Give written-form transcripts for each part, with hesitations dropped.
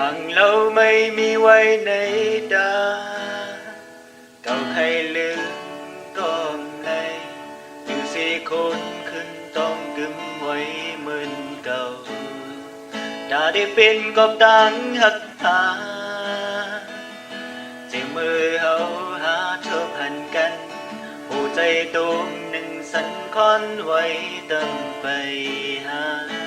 rằng lâu mây mi quay nấy đã cầu khay lưng con này từ si khôn khinh tông cứng quay mơn cầu đã đi bên góc đáng hắc hà chỉ mơ hậu há chớp hành căn hồใจตูมหนึ่งสันคอนไว้ตั้งไปหาย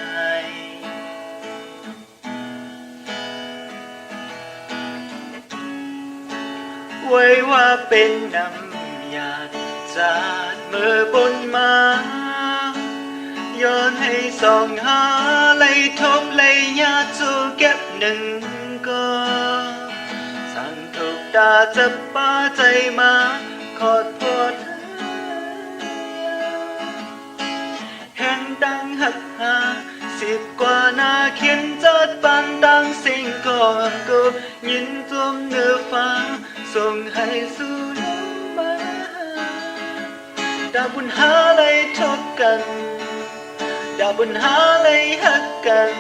ไว้ว่าเป็นน้ำหยาดจาดเมื่อบนมาย้อนให้ส่องหาเลยทบเลยญาติสู่เก็บหนึ่งก็สั่งถูกตาจับป้าใจมาขอโทษแห่งดังหักหาสิบกว่านาเขียนจัดปานดังสิ่งก่อนกูยินจมเนื้อฟ้าส่งให้สู่น้ำมาดาบุญหาเลยทบกันดาบุญหาเลยหักกัน